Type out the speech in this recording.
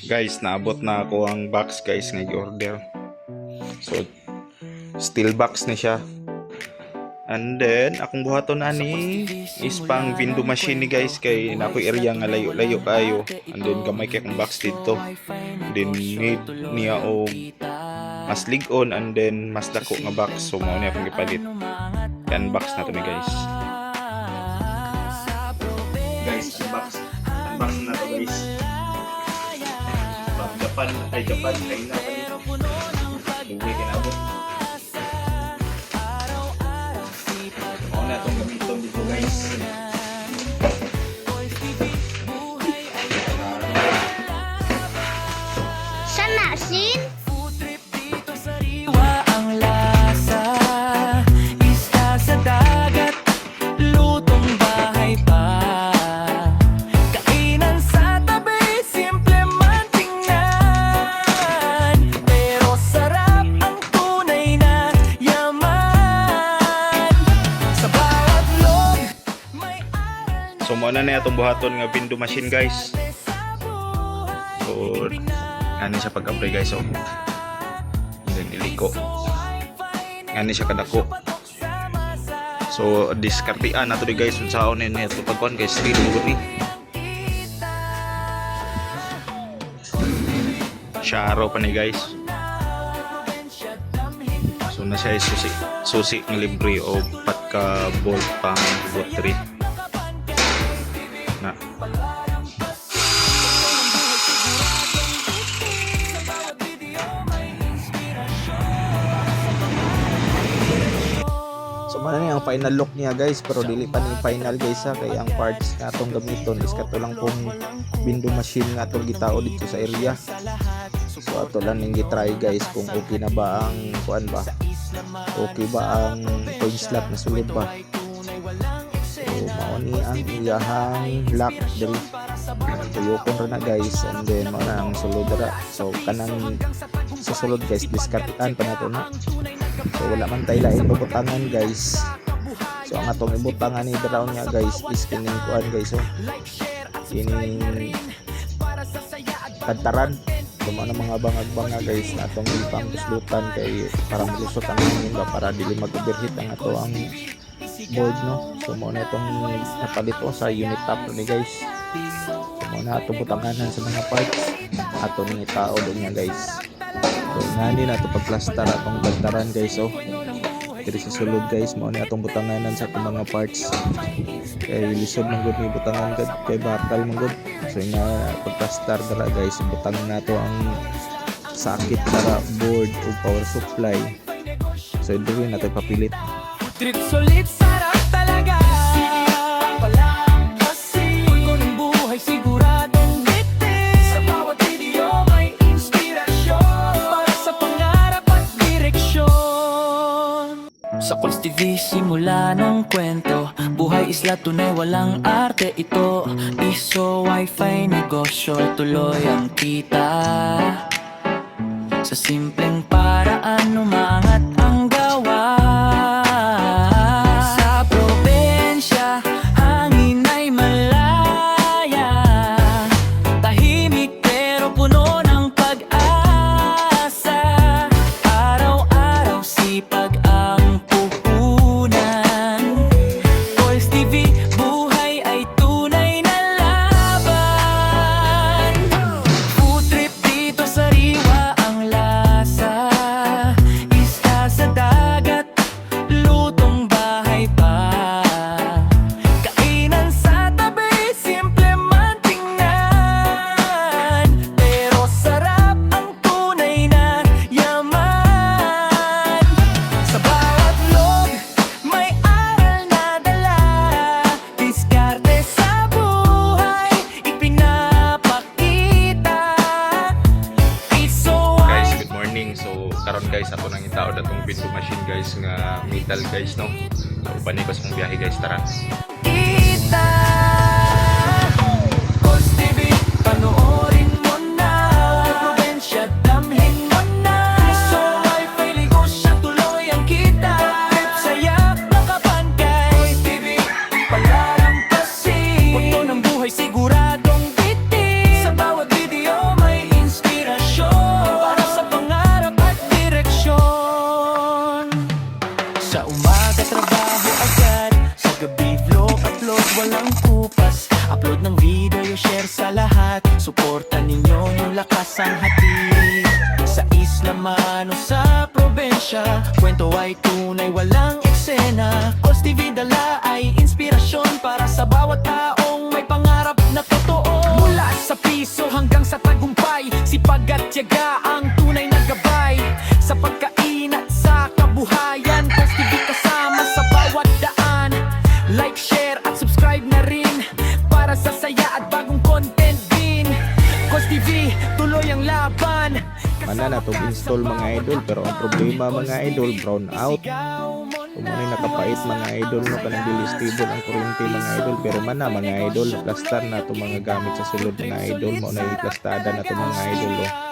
Guys, naabot na ako ang box guys nga i-order. So, steel box na siya. And then, akong buhaton ani is pang window machine ni guys kay nako area nga layo-layo kayo. And then, gamay kay kong box dito. And then, need niya o mas ligon and then mas dako nga box. So, mao niya akong ipalit. Yan box na to ni guys. Guys, unbox na to guys. Japan kayo na buhay kinabot. Ako na itong gamiton dito guys. Sa nasin? Ang lasa, isda sa dagat, lutong bahay pa. Kainan sa tabi, simple man tingnan, pero sarap ang tunay na yaman. Sa bawat loob, may aral na So muna na itong buhaton nga window machine guys. So ano siya pag-apply guys. So then iliko. Ano siya kadako. So diskartian nato di guys unsaon ni ito pagkuan guys steel mo ni. Sharo pa ni guys. So na siya susi ng libre o patka bolt pang battery. Na. So man ang final look niya guys pero dili pa ni final guys ha kay ang parts nga atong gamiton is kato lang pong window machine nga atong gitao dito sa area. So ato lang ning gitry guys kung okay na ba ang kuan ba. Okay ba ang coin slot na sulod ba. So mao ni ang iyahang lock diri. Tuyokon ra na guys and then mao na ang sulod ra. So kanang sa sulod guys diskartian pa nato na. So wala man tayo lain bubutangan guys. So ang atong ibutangan ni brown nga guys is kining kuan guys so kining kantaran. So mga mga bangag-banga guys na atong ipang kuslutan kay para malusot ang hangin ba para dili mag-overheat ang ato ang board no. So mo na itong napalit ko sa unit top ni guys. So mo na atong butanganan sa mga parts ato ni tao din niya guys. So ngani na ito pagplastar atong kantaran guys oh. Diri sa sulod guys mo na atong butanganan sa atong mga parts. Kay lisod man gud ni butangan gud kay bakal man gud. So nga pagplastar dara guys butangan nato ang sakit para board o power supply. So diri nato papilit. trip sulit, sarap talaga. Walang kasi ng buhay siguradong bitin. Sa bawat video may inspirasyon para sa pangarap at direksyon. Sa Kulz TV simula ng kwento, buhay isla tunay walang arte ito. Piso, wifi, negosyo, tuloy ang kita. Sa simpleng paraan umangat ang gawa. Sa probensya, hangin ay malaya. Tahimik pero puno ng pag-asa. Araw-araw sipag ang puhunan. Kulz TV, buhay ay tunay na laban. Food trip dito sariwa ang lasa. Isda sa dagat, lutong bahay pa. Kainan sa tabi, simple man tingnan, pero sarap ang tunay na yaman. Sa bawat loob, may aral na dala. Diskarte sa buhay, ipinapakita. Piso Guys, ay good morning. So karon guys ato nang itaod atong window machine guys nga metal guys no. So uban ko sa biyahe guys tara. kita. Kulz TV, panoorin mo na. Probensya, damhin mo na. Piso, wifi, negosyo, tuloy ang kita. Trip, saya, nakapangkay. Kulz TV, palalang kasi. Punto ng buhay siguradong bitin. Sa bawat video suporta ninyo yung lakas ang hatid. Sa isla man o sa probensya, kwento ay tunay, walang eksena. Cause TV dala ay inspirasyon para sa bawat taong may pangarap na totoo. Mula sa piso hanggang sa tagumpay, sipag at tiyaga ang tunay na gabay. Sa pagkainat sa kabuhayan, Cause TV kasama sa bawat daan. Like, share at subscribe na rin para sa saya at bagong content din. Cause TV, tuloy ang laban. Mana na to install mga idol, pero ang problema mga idol, brown out. Kumunay nakapait mga idol, no, kanang dili stable ang kuryente mga idol. Pero mga idol, plastar na to mga gamit sa sulod mga idol, mo na iplastada na to mga idol, oh.